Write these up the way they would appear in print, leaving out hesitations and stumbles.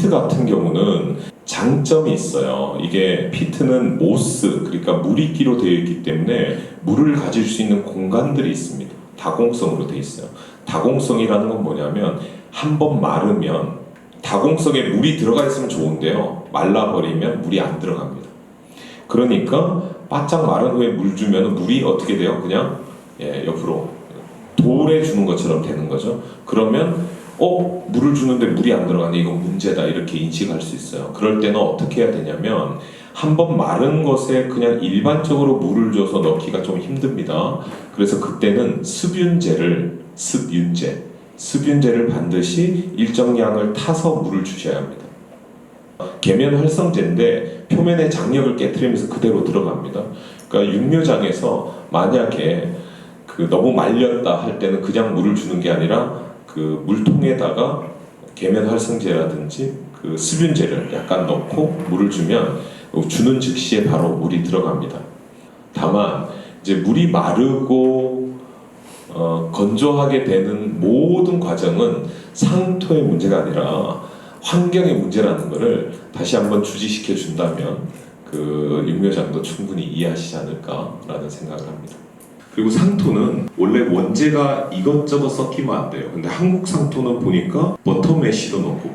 피트 같은 경우는 장점이 있어요. 이게 피트는 모스, 그러니까 물이끼로 되어 있기 때문에 물을 가질 수 있는 공간들이 있습니다. 다공성으로 되어 있어요. 다공성이라는 건 뭐냐면 한번 마르면 다공성에 물이 들어가 있으면 좋은데요. 말라버리면 물이 안 들어갑니다. 그러니까 바짝 마른 후에 물 주면 물이 어떻게 돼요? 그냥 옆으로 돌에 주는 것처럼 되는 거죠. 그러면 물을 주는데 물이 안 들어가네, 이건 문제다, 이렇게 인식할 수 있어요. 그럴 때는 어떻게 해야 되냐면 한번 마른 것에 그냥 일반적으로 물을 줘서 넣기가 좀 힘듭니다. 그래서 그때는 습윤제를 반드시 일정량을 타서 물을 주셔야 합니다. 계면 활성제인데 표면의 장력을 깨트리면서 그대로 들어갑니다. 그러니까 육묘장에서 만약에 너무 말렸다 할 때는 그냥 물을 주는 게 아니라 그 물통에다가 계면 활성제라든지 그 습윤제를 약간 넣고 물을 주면 주는 즉시에 바로 물이 들어갑니다. 다만 이제 물이 마르고 건조하게 되는 모든 과정은 상토의 문제가 아니라 환경의 문제라는 것을 다시 한번 주지시켜 준다면 그 육묘장도 충분히 이해하시지 않을까라는 생각을 합니다. 그리고 상토는 원래 원재가 이것저것 섞이면 안 돼요. 근데 한국 상토는 보니까 버터매시도 넣고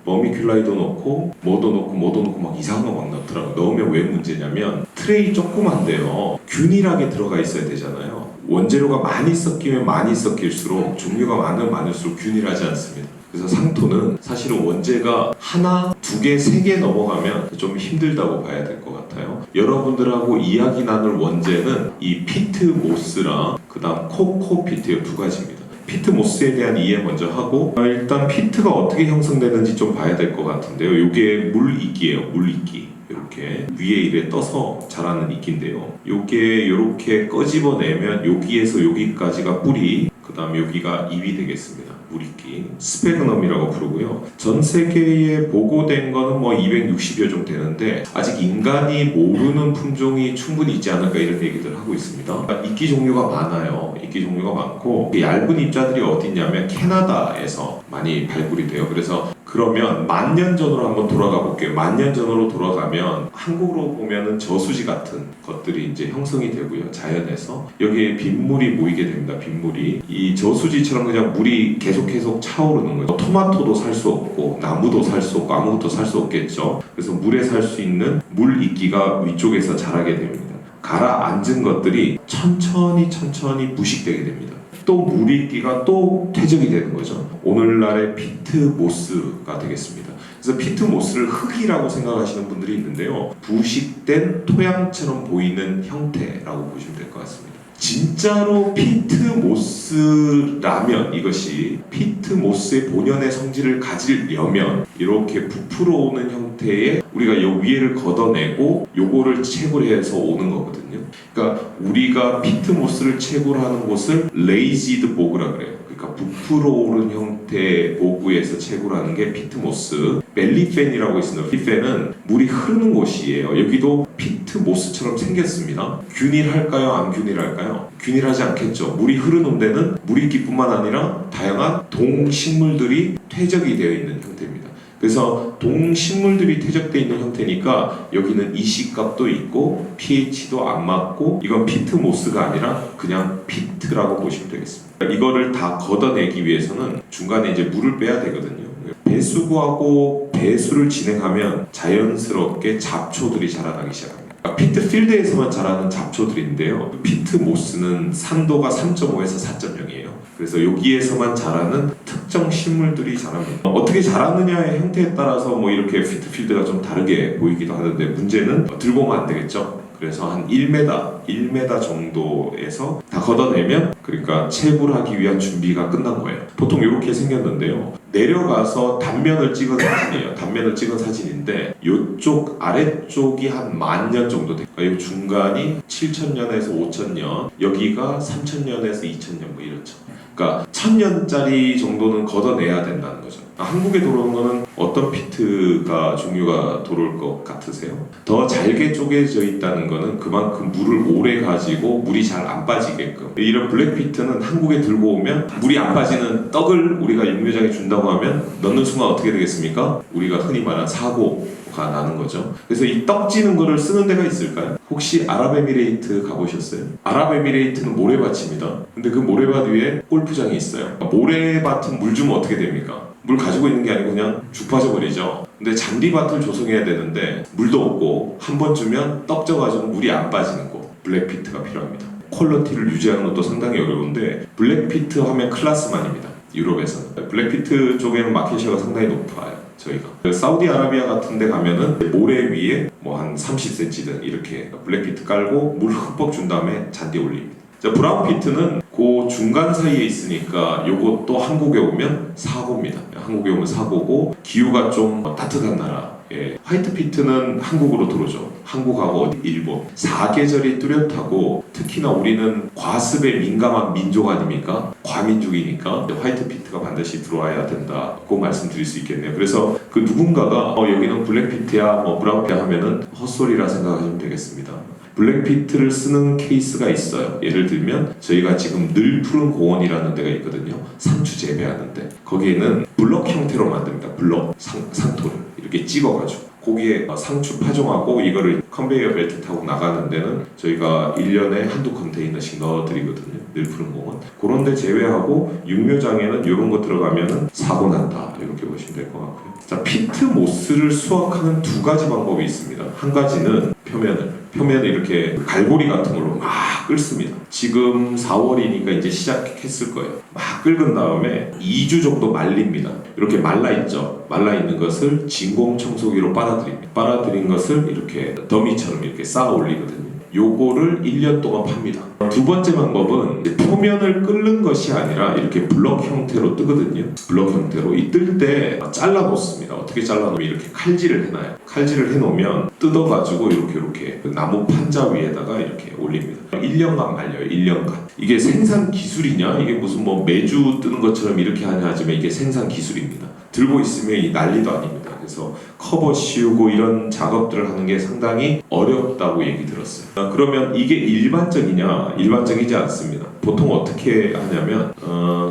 머미큘라이도 넣고 뭐도 넣고 막 이상한 거 막 넣더라고요. 넣으면 왜 문제냐면 트레이 조그만데요. 균일하게 들어가 있어야 되잖아요. 원재료가 많이 섞이면 많이 섞일수록 종류가 많으면 많을수록 균일하지 않습니다. 그래서 상토는 사실은 원재가 하나, 두 개, 세 개 넘어가면 좀 힘들다고 봐야 될 것 같아요. 여러분들하고 이야기 나눌 원재는 이 피트모스랑 그 다음 코코피트 두 가지입니다. 피트모스에 대한 이해 먼저 하고 일단 피트가 어떻게 형성되는지 좀 봐야 될 것 같은데요. 이게 물이끼예요. 물이끼. 이렇게 위에 이래 떠서 자라는 이끼인데요. 이게 이렇게 꺼집어내면 여기에서 여기까지가 뿌리, 그 다음 여기가 잎이 되겠습니다. 물이끼, 스페그넘이라고 부르고요. 전 세계에 보고된 거는 뭐 260여 종 되는데 아직 인간이 모르는 품종이 충분히 있지 않을까 이런 얘기들 하고 있습니다. 이끼 종류가 많아요. 이끼 종류가 많고 얇은 잎자들이 어디 있냐면 캐나다에서 많이 발굴이 돼요. 그러면 10,000년 전으로 한번 돌아가 볼게요. 10,000년 전으로 돌아가면 한국으로 보면은 저수지 같은 것들이 이제 형성이 되고요. 자연에서 여기에 빗물이 모이게 됩니다. 빗물이 이 저수지처럼 그냥 물이 계속 차오르는 거죠. 토마토도 살 수 없고 나무도 살 수 없고 아무것도 살 수 없겠죠. 그래서 물에 살 수 있는 물 이끼가 위쪽에서 자라게 됩니다. 가라앉은 것들이 천천히 부식되게 됩니다. 또 물이끼가 또 퇴적이 되는 거죠. 오늘날의 피트모스가 되겠습니다. 그래서 피트모스를 흙이라고 생각하시는 분들이 있는데요. 부식된 토양처럼 보이는 형태라고 보시면 될 것 같습니다. 진짜로 피트모스라면 이것이 피트모스의 본연의 성질을 가지려면 이렇게 부풀어 오는 형태의 우리가 요 위에를 걷어내고 요거를 채굴해서 오는 거거든요. 그러니까 우리가 피트모스를 채굴하는 곳을 레이지드 보그라 그래요. 그러니까 부풀어 오른 형태의 보그에서 채굴하는 게 피트모스. 멜리펜이라고 있습니다. 멜리펜은 물이 흐르는 곳이에요. 여기도 피트모스처럼 생겼습니다. 균일할까요? 안 균일할까요? 균일하지 않겠죠. 물이 흐르는 데는 물이끼뿐만 아니라 다양한 동식물들이 퇴적이 되어 있는 형태입니다. 그래서 동식물들이 퇴적되어 있는 형태니까 여기는 이식값도 있고 pH도 안 맞고 이건 피트모스가 아니라 그냥 피트라고 보시면 되겠습니다. 이거를 다 걷어내기 위해서는 중간에 이제 물을 빼야 되거든요. 배수구하고 배수를 진행하면 자연스럽게 잡초들이 자라나기 시작합니다. 피트필드에서만 자라는 잡초들인데요. 피트모스는 산도가 3.5에서 4.0이에요. 그래서 여기에서만 자라는 특정 식물들이 자랍니다. 어떻게 자라느냐의 형태에 따라서 뭐 이렇게 피트필드가 좀 다르게 보이기도 하는데 문제는 들고 오면 안 되겠죠. 그래서 한 1m 정도에서 다 걷어내면 그러니까 채굴하기 위한 준비가 끝난 거예요. 보통 이렇게 생겼는데요. 내려가서 단면을 찍은 사진이에요. 단면을 찍은 사진인데 이쪽 아래쪽이 한 10,000년 정도 돼요. 그러니까 이 중간이 7,000년에서 5,000년, 여기가 3,000년에서 2,000년 뭐 이렇죠. 그러니까 1,000년짜리 정도는 걷어내야 된다는 거죠. 한국에 들어오는 거는 어떤 피트가 종류가 들어올 것 같으세요? 더 잘게 쪼개져 있다는 거는 그만큼 물을 오래 가지고 물이 잘 안 빠지게끔. 이런 블랙 피트는 한국에 들고 오면 물이 안 빠지는 떡을 우리가 육묘장에 준다고 하면 넣는 순간 어떻게 되겠습니까? 우리가 흔히 말하는 사고가 나는 거죠. 그래서 이 떡 찌는 거를 쓰는 데가 있을까요? 혹시 아랍에미레이트 가보셨어요? 아랍에미레이트는 모래밭입니다. 근데 그 모래밭 위에 골프장이 있어요. 모래밭은 물 주면 어떻게 됩니까? 물 가지고 있는 게 아니고 그냥 죽 빠져버리죠. 근데 잔디밭을 조성해야 되는데 물도 없고 한 번 주면 떡 져가지고 물이 안 빠지는 곳, 블랙피트가 필요합니다. 퀄리티를 유지하는 것도 상당히 어려운데 블랙피트 하면 클라스만입니다. 유럽에서는 블랙피트 쪽에는 마켓시가 상당히 높아요. 저희가 사우디아라비아 같은 데 가면은 모래 위에 뭐 한 30cm든 이렇게 블랙피트 깔고 물 흠뻑 준 다음에 잔디 올립니다. 자, 브라운피트는 그 중간 사이에 있으니까 요것도 한국에 오면 사고입니다. 한국에 오면 사고고 기후가 좀 따뜻한 나라. 예. 화이트피트는 한국으로 들어오죠. 한국하고 일본. 사계절이 뚜렷하고 특히나 우리는 과습에 민감한 민족 아닙니까? 과민족이니까 화이트피트가 반드시 들어와야 된다. 그 말씀드릴 수 있겠네요. 그래서 그 누군가가 여기는 블랙피트야 뭐 브라운피트야 하면은 헛소리라 생각하시면 되겠습니다. 블랙피트를 쓰는 케이스가 있어요. 예를 들면 저희가 지금 늘 푸른 공원이라는 데가 있거든요. 상추 재배하는데 거기에는 블럭 형태로 만듭니다. 블럭 상토를 이렇게 찍어가지고 거기에 상추 파종하고 이거를 컨베이어 벨트 타고 나가는 데는 저희가 1년에 한두 컨테이너씩 넣어드리거든요. 늘 푸른 공원. 그런 데 제외하고 육묘장에는 이런 거 들어가면은 사고 난다. 이렇게 보시면 될 것 같고요. 자, 피트 모스를 수확하는 두 가지 방법이 있습니다. 한 가지는 표면을 이렇게 갈고리 같은 걸로 막 끓습니다. 지금 4월이니까 이제 시작했을 거예요. 막 끓은 다음에 2주 정도 말립니다. 이렇게 말라있죠. 말라있는 것을 진공 청소기로 빨아들입니다. 빨아들인 것을 이렇게 더미처럼 이렇게 쌓아 올리거든요. 요거를 1년 동안 팝니다. 두 번째 방법은 표면을 끓는 것이 아니라 이렇게 블럭 형태로 뜨거든요. 블럭 형태로 이 뜰 때 잘라 놓습니다. 어떻게 잘라 놓으면 이렇게 칼질을 해놔요. 칼질을 해놓으면 뜯어가지고 이렇게 나무 판자 위에다가 이렇게 올립니다. 1년간 말려요. 1년간. 이게 생산 기술이냐? 이게 무슨 뭐 매주 뜨는 것처럼 이렇게 하냐 하지만 이게 생산 기술입니다. 들고 있으면 이 난리도 아닙니다. 그래서 커버 씌우고 이런 작업들을 하는 게 상당히 어렵다고 얘기 들었어요. 그러면 이게 일반적이냐? 일반적이지 않습니다. 보통 어떻게 하냐면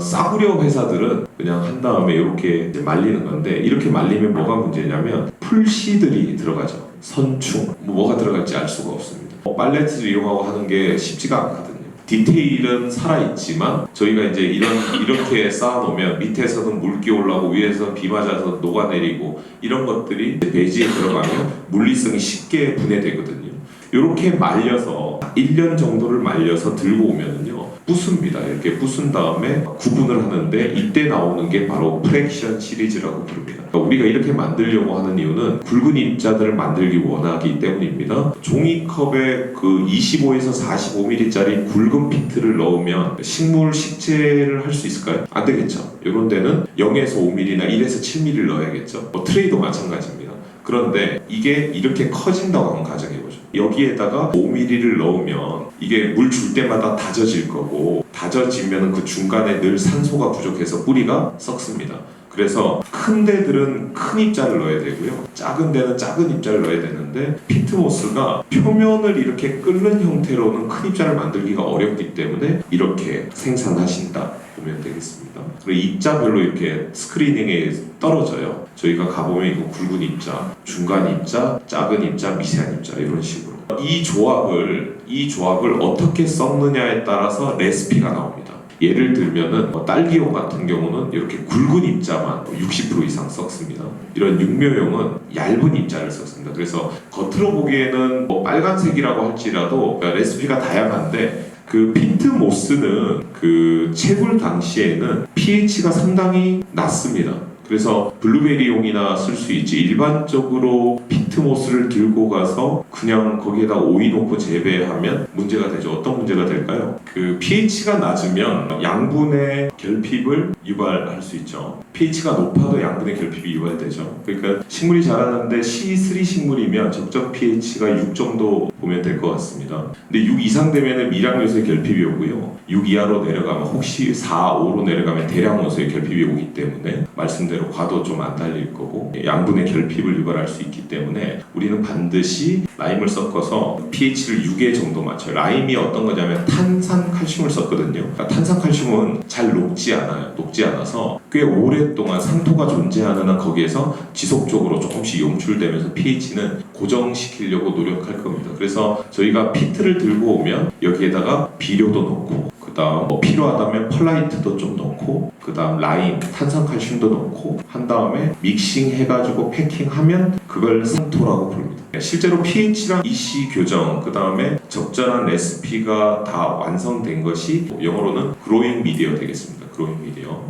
싸구려 회사들은 그냥 한 다음에 이렇게 말리는 건데 이렇게 말리면 뭐가 문제냐면 풀씨들이 들어가죠. 선충, 뭐가 들어갈지 알 수가 없습니다. 팔레트를 이용하고 하는 게 쉽지가 않거든요. 디테일은 살아있지만 저희가 이제 이렇게 쌓아놓으면 밑에서는 물기 올라오고 위에서 비 맞아서 녹아내리고 이런 것들이 배지에 들어가면 물리성이 쉽게 분해되거든요. 이렇게 말려서 1년 정도를 말려서 들고 오면은요 부숩니다. 이렇게 부순 다음에 구분을 하는데 이때 나오는 게 바로 프랙션 시리즈라고 부릅니다. 그러니까 우리가 이렇게 만들려고 하는 이유는 굵은 입자들을 만들기 원하기 때문입니다. 종이컵에 그 25에서 45mm짜리 굵은 피트를 넣으면 식물 식재를 할 수 있을까요? 안 되겠죠. 이런 데는 0에서 5mm나 1에서 7mm를 넣어야겠죠. 트레이도 마찬가지입니다. 그런데 이게 이렇게 커진다고 한번 가정해보죠. 여기에다가 5mm를 넣으면 이게 물 줄 때마다 다져질 거고 다져지면 그 중간에 늘 산소가 부족해서 뿌리가 썩습니다. 그래서 큰 데들은 큰 입자를 넣어야 되고요. 작은 데는 작은 입자를 넣어야 되는데 피트모스가 표면을 이렇게 끓는 형태로는 큰 입자를 만들기가 어렵기 때문에 이렇게 생산하신다 보면 되겠습니다. 그리고 입자별로 이렇게 스크리닝에 떨어져요. 저희가 가보면 이거 굵은 입자, 중간 입자, 작은 입자, 미세한 입자 이런 식으로 이 조합을 어떻게 썩느냐에 따라서 레시피가 나옵니다. 예를 들면은 딸기용 같은 경우는 이렇게 굵은 입자만 60% 이상 썩습니다. 이런 육묘용은 얇은 입자를 썩습니다. 그래서 겉으로 보기에는 빨간색이라고 할지라도 레시피가 다양한데 그 피트모스는 그 채굴 당시에는 pH가 상당히 낮습니다. 그래서 블루베리용이나 쓸 수 있지 일반적으로 피트모스를 들고 가서 그냥 거기에다 오이 놓고 재배하면 문제가 되죠. 어떤 문제가 될까요? 그 pH가 낮으면 양분의 결핍을 유발할 수 있죠. pH가 높아도 양분의 결핍이 유발되죠. 그러니까 식물이 자라는데 C3 식물이면 적정 pH가 6 정도 보면 될 것 같습니다. 근데 6 이상 되면 미량요소의 결핍이 오고요. 6 이하로 내려가면 혹시 4, 5로 내려가면 대량원소의 결핍이 오기 때문에 말씀대로 대로 과도 좀 안 달릴 거고 양분의 결핍을 유발할 수 있기 때문에 우리는 반드시 라임을 섞어서 pH를 6에 정도 맞춰요. 라임이 어떤 거냐면 탄산칼슘을 썼거든요. 그러니까 탄산칼슘은 잘 녹지 않아요. 녹지 않아서 꽤 오랫동안 상토가 존재하는 한 거기에서 지속적으로 조금씩 용출되면서 pH는 고정시키려고 노력할 겁니다. 그래서 저희가 피트를 들고 오면 여기에다가 비료도 넣고 그 다음 필요하다면 펄라이트도 좀 넣고 그 다음 라임, 탄산칼슘도 넣고 한 다음에 믹싱 해가지고 패킹하면 그걸 상토라고 부릅니다. 실제로 pH랑 EC 교정 그 다음에 적절한 레시피가 다 완성된 것이 영어로는 그로잉 미디어 되겠습니다. 그로잉 미디어.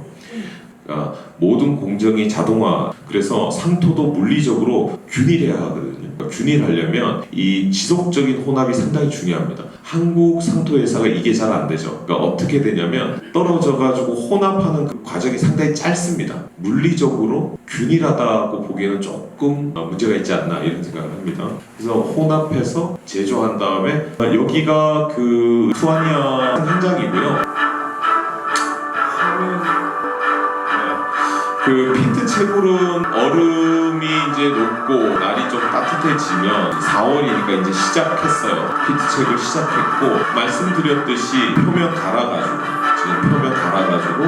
그러니까 모든 공정이 자동화, 그래서 상토도 물리적으로 균일해야 하거든요. 균일하려면 이 지속적인 혼합이 상당히 중요합니다. 한국 상토 회사가 이게 잘 안 되죠. 그러니까 어떻게 되냐면 떨어져가지고 혼합하는 그 과정이 상당히 짧습니다. 물리적으로 균일하다고 보기에는 조금 문제가 있지 않나 이런 생각을 합니다. 그래서 혼합해서 제조한 다음에 여기가 그 투아니아 현장이고요. 그 피트 채굴은 얼음이 이제 녹고 날이 좀 따뜻해지면 4월이니까 이제 시작했어요. 피트 채굴 시작했고 말씀드렸듯이 표면 갈아가지고 지금 표면 갈아가지고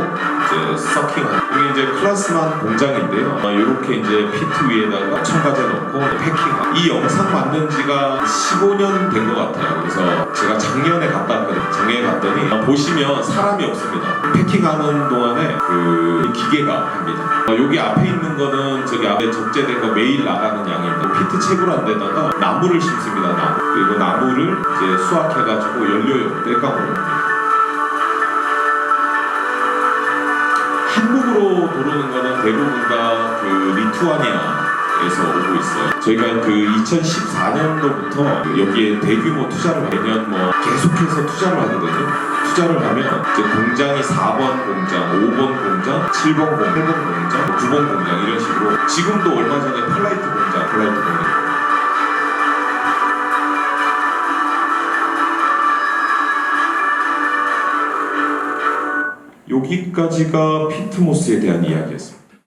이제 서킹한 이게 이제 클라스만 공장인데요. 이렇게 이제 피트 위에다가 첨가제 넣고 패킹. 이 영상 만든 지가 15년 된 것 같아요. 그래서 제가 작년에 갔다 왔거든요. 작년에 갔더니 보시면 사람이 없습니다. 패킹하는 동안에 그 기계가 합니다. 여기 앞에 있는 거는 저기 앞에 적재된 거 매일 나가는 양입니다. 피트 채굴한 데다가 나무를 심습니다. 나무. 그리고 나무를 이제 수확해가지고 연료용 땔감으로. 한국으로 들어오는 거는 대부분 다 그 리투아니아에서 오고 있어요. 저희가 그 2014년도부터 여기에 대규모 투자를 매년 뭐 계속해서 투자를 하거든요. 투자를 하면 이제 공장이 4번 공장, 5번 공장, 7번 공장, 8번 공장, 9번 공장 이런 식으로 지금도 얼마 전에 펄라이트 공장 여기까지가 피트모스에 대한 이야기였습니다.